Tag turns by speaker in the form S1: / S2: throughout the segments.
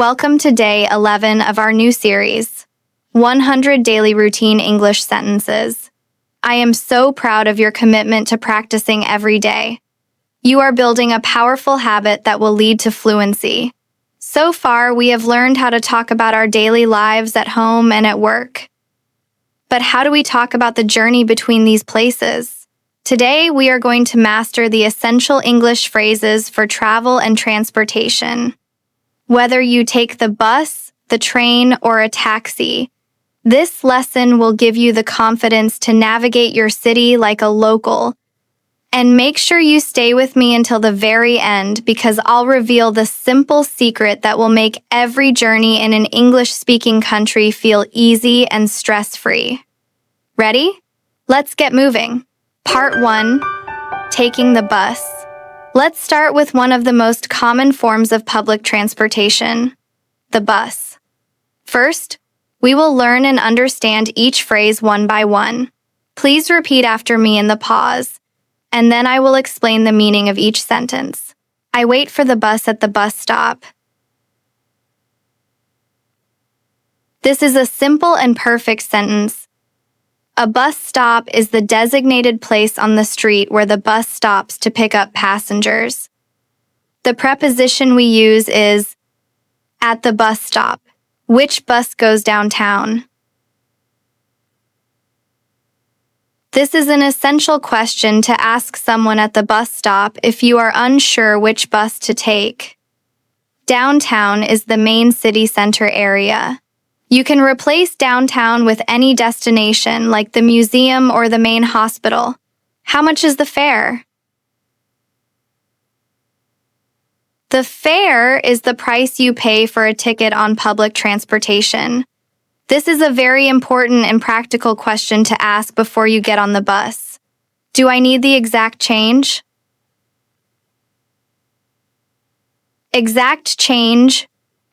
S1: Welcome to day 11 of our new series, 100 Daily Routine English Sentences. I am so proud of your commitment to practicing every day. You are building a powerful habit that will lead to fluency. So far, we have learned how to talk about our daily lives at home and at work. But how do we talk about the journey between these places? Today, we are going to master the essential English phrases for travel and transportation. Whether you take the bus, the train, or a taxi, this lesson will give you the confidence to navigate your city like a local. And make sure you stay with me until the very end because I'll reveal the simple secret that will make every journey in an English-speaking country feel easy and stress-free. Ready? Let's get moving. Part 1. Taking the bus. Let's start with one of the most common forms of public transportation, the bus. First, we will learn and understand each phrase one by one. Please repeat after me in the pause, and then I will explain the meaning of each sentence. I wait for the bus at the bus stop. This is a simple and perfect sentence. A bus stop is the designated place on the street where the bus stops to pick up passengers. The preposition we use is at the bus stop. Which bus goes downtown? This is an essential question to ask someone at the bus stop if you are unsure which bus to take. Downtown is the main city center area. You can replace downtown with any destination like the museum or the main hospital. How much is the fare? The fare is the price you pay for a ticket on public transportation. This is a very important and practical question to ask before you get on the bus. Do I need the exact change? Exact change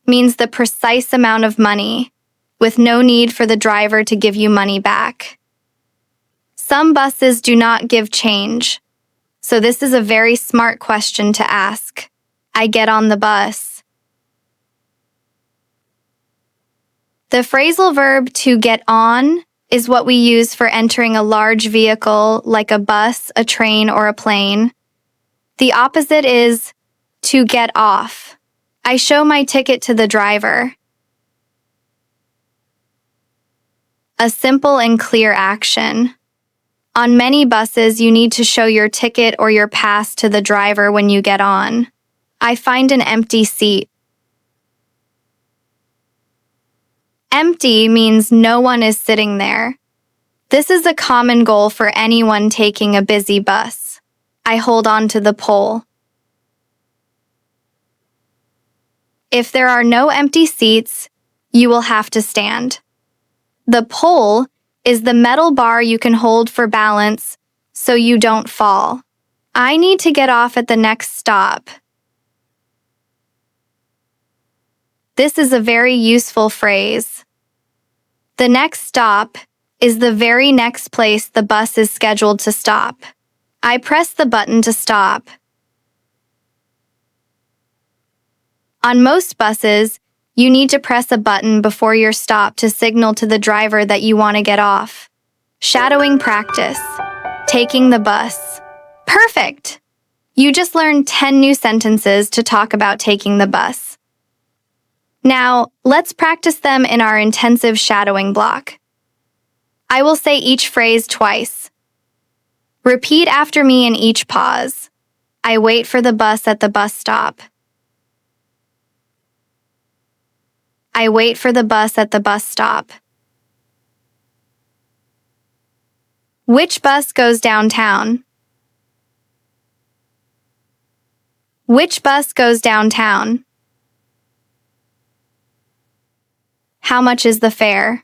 S1: means the precise amount of money, with no need for the driver to give you money back. Some buses do not give change, so this is a very smart question to ask. I get on the bus. The phrasal verb to get on is what we use for entering a large vehicle like a bus, a train, or a plane. The opposite is to get off. I show my ticket to the driver. A simple and clear action. On many buses, you need to show your ticket or your pass to the driver when you get on. I find an empty seat. Empty means no one is sitting there. This is a common goal for anyone taking a busy bus. I hold on to the pole. If there are no empty seats, you will have to stand. The pole is the metal bar you can hold for balance so you don't fall. I need to get off at the next stop. This is a very useful phrase. The next stop is the very next place the bus is scheduled to stop. I press the button to stop. On most buses, you need to press a button before your stop to signal to the driver that you want to get off. Shadowing practice. Taking the bus. Perfect! You just learned 10 new sentences to talk about taking the bus. Now, let's practice them in our intensive shadowing block. I will say each phrase twice. Repeat after me in each pause. I wait for the bus at the bus stop. I wait for the bus at the bus stop. Which bus goes downtown? Which bus goes downtown? How much is the fare?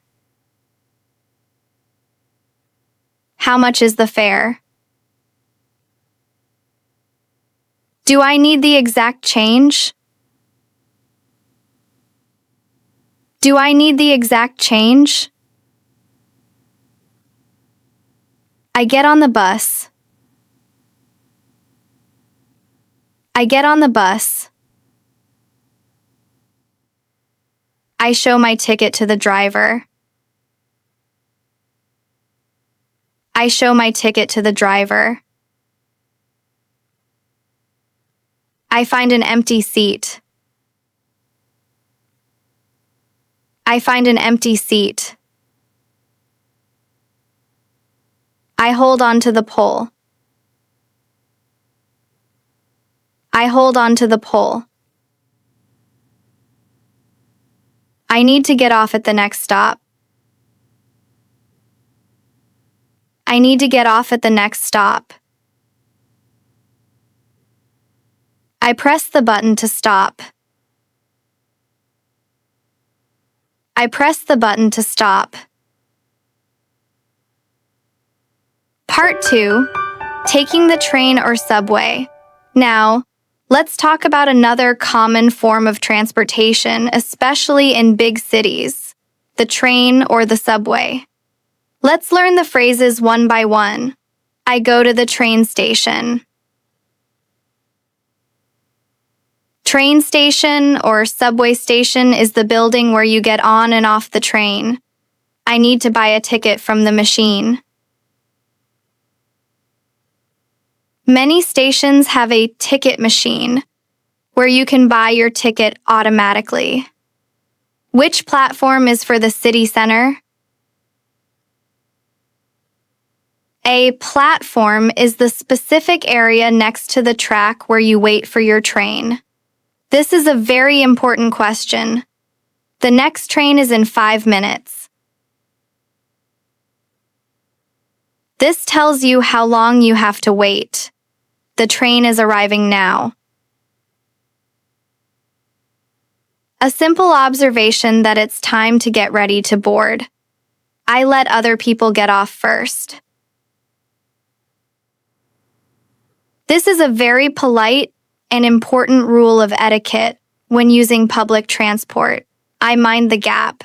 S1: How much is the fare? Do I need the exact change? Do I need the exact change? I get on the bus. I get on the bus. I show my ticket to the driver. I show my ticket to the driver. I find an empty seat. I find an empty seat. I hold on to the pole. I hold on to the pole. I need to get off at the next stop. I need to get off at the next stop. I press the button to stop. I press the button to stop. Part 2. Taking the train or subway. Now, let's talk about another common form of transportation, especially in big cities, the train or the subway. Let's learn the phrases one by one. I go to the train station. Train station or subway station is the building where you get on and off the train. I need to buy a ticket from the machine. Many stations have a ticket machine where you can buy your ticket automatically. Which platform is for the city center? A platform is the specific area next to the track where you wait for your train. This is a very important question. The next train is in 5 minutes. This tells you how long you have to wait. The train is arriving now. A simple observation that it's time to get ready to board. I let other people get off first. This is a very polite and important rule of etiquette when using public transport. I mind the gap.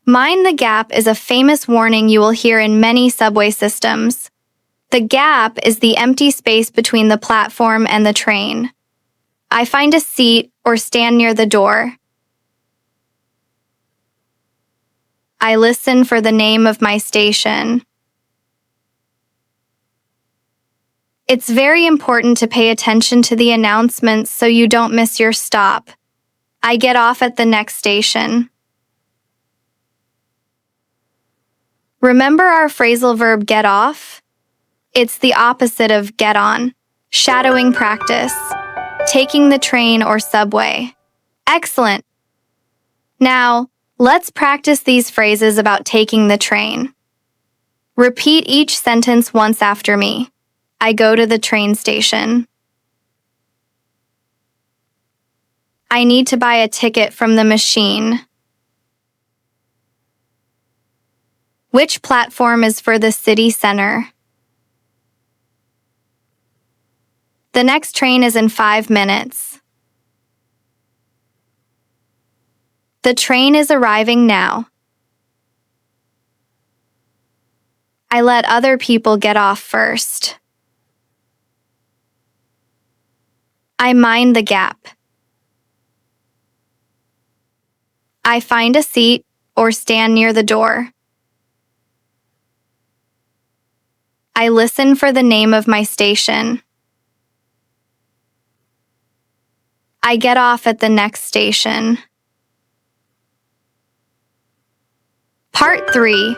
S1: Mind the gap is a famous warning you will hear in many subway systems. The gap is the empty space between the platform and the train. I find a seat or stand near the door. I listen for the name of my station. It's very important to pay attention to the announcements so you don't miss your stop. I get off at the next station. Remember our phrasal verb get off? It's the opposite of get on. Shadowing practice. Taking the train or subway. Excellent. Now, let's practice these phrases about taking the train. Repeat each sentence once after me. I go to the train station. I need to buy a ticket from the machine. Which platform is for the city center? The next train is in 5 minutes. The train is arriving now. I let other people get off first. I mind the gap. I find a seat or stand near the door. I listen for the name of my station. I get off at the next station. Part 3.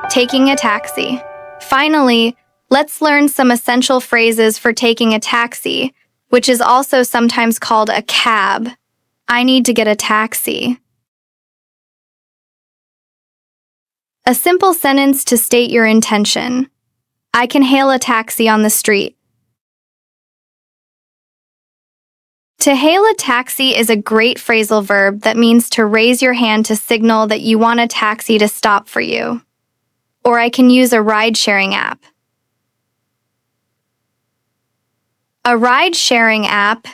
S1: Taking a taxi. Finally, let's learn some essential phrases for taking a taxi, which is also sometimes called a cab. I need to get a taxi. A simple sentence to state your intention. I can hail a taxi on the street. To hail a taxi is a great phrasal verb that means to raise your hand to signal that you want a taxi to stop for you. Or I can use a ride-sharing app. A ride-sharing app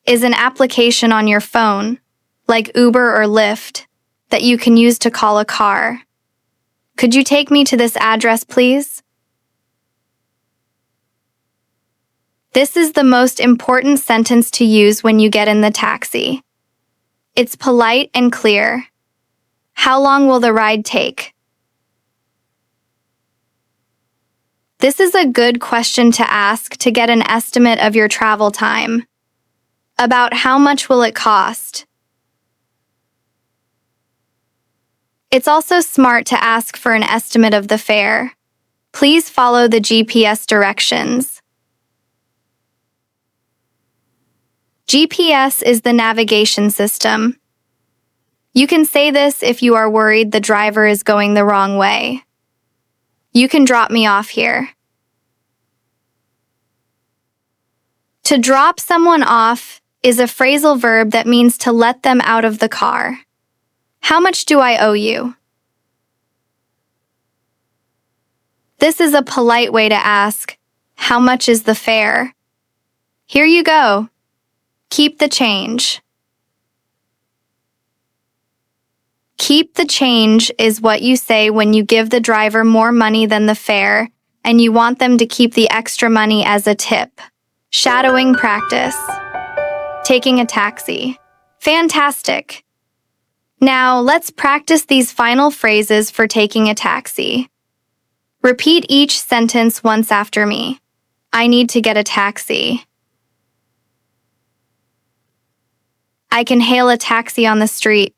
S1: is an application on your phone, like Uber or Lyft, that you can use to call a car. Could you take me to this address, please? This is the most important sentence to use when you get in the taxi. It's polite and clear. How long will the ride take? This is a good question to ask to get an estimate of your travel time. About how much will it cost? It's also smart to ask for an estimate of the fare. Please follow the GPS directions. GPS is the navigation system. You can say this if you are worried the driver is going the wrong way. You can drop me off here. To drop someone off is a phrasal verb that means to let them out of the car. How much do I owe you? This is a polite way to ask, how much is the fare? Here you go. Keep the change. Keep the change is what you say when you give the driver more money than the fare and you want them to keep the extra money as a tip. Shadowing practice. Taking a taxi. Fantastic. Now, let's practice these final phrases for taking a taxi. Repeat each sentence once after me. I need to get a taxi. I can hail a taxi on the street.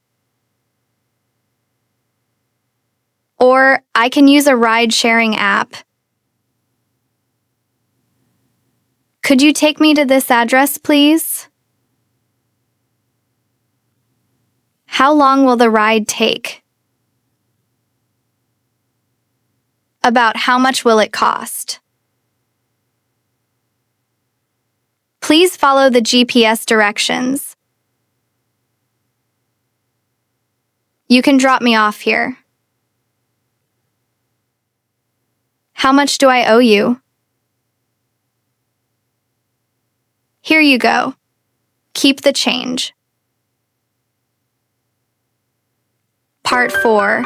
S1: Or, I can use a ride-sharing app. Could you take me to this address, please? How long will the ride take? About how much will it cost? Please follow the GPS directions. You can drop me off here. How much do I owe you? Here you go. Keep the change. Part 4.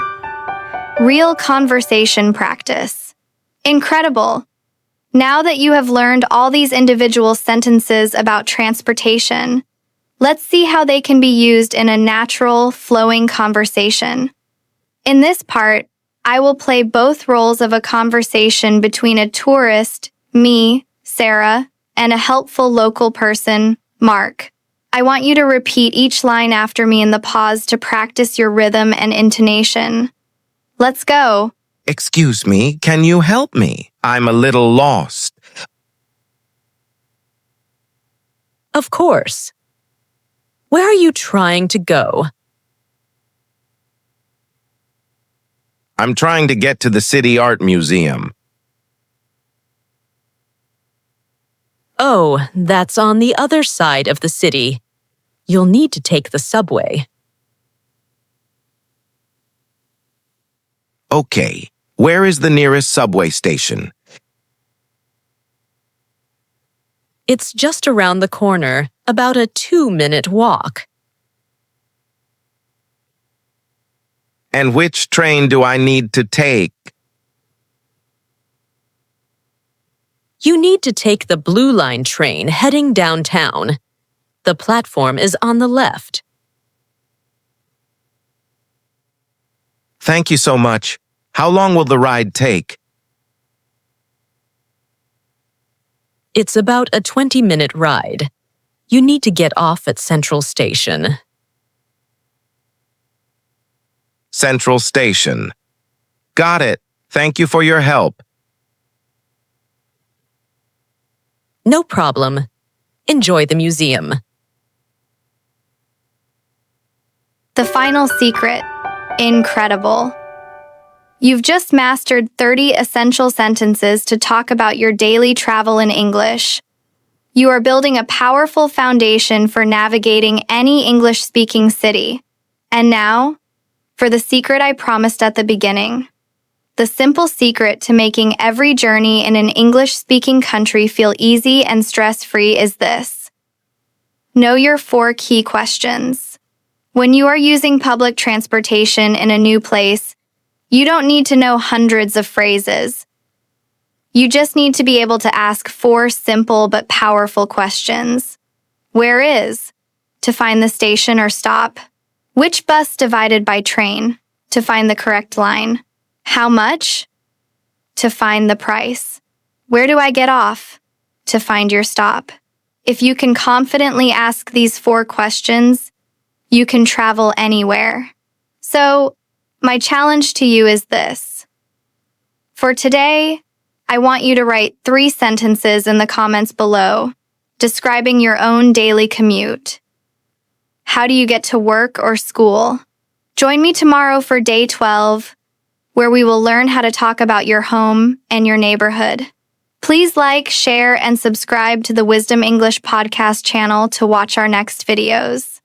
S1: Real conversation practice. Incredible! Now that you have learned all these individual sentences about transportation, let's see how they can be used in a natural, flowing conversation. In this part, I will play both roles of a conversation between a tourist, me, Sarah, and a helpful local person, Mark. I want you to repeat each line after me in the pause to practice your rhythm and intonation. Let's go.
S2: Excuse me, can you help me? I'm a little lost.
S3: Of course. Where are you trying to go?
S2: I'm trying to get to the City Art Museum.
S3: Oh, that's on the other side of the city. You'll need to take the subway.
S2: Okay, where is the nearest subway station?
S3: It's just around the corner, about a 2-minute walk.
S2: And which train do I need to take?
S3: You need to take the Blue Line train heading downtown. The platform is on the left.
S2: Thank you so much. How long will the ride take?
S3: It's about a 20-minute ride. You need to get off at Central Station.
S2: Central Station. Got it. Thank you for your help.
S3: No problem. Enjoy the museum.
S1: The final secret. Incredible. You've just mastered 30 essential sentences to talk about your daily travel in English. You are building a powerful foundation for navigating any English-speaking city. And now, for the secret I promised at the beginning. The simple secret to making every journey in an English-speaking country feel easy and stress-free is this. Know your 4 key questions. When you are using public transportation in a new place, you don't need to know hundreds of phrases. You just need to be able to ask 4 simple but powerful questions. Where is? To find the station or stop. Which bus divided by train? To find the correct line. How much? To find the price. Where do I get off? To find your stop. If you can confidently ask these 4 questions, you can travel anywhere. So, my challenge to you is this. For today, I want you to write 3 sentences in the comments below, describing your own daily commute. How do you get to work or school? Join me tomorrow for day 12, where we will learn how to talk about your home and your neighborhood. Please like, share, and subscribe to the Wisdom English podcast channel to watch our next videos.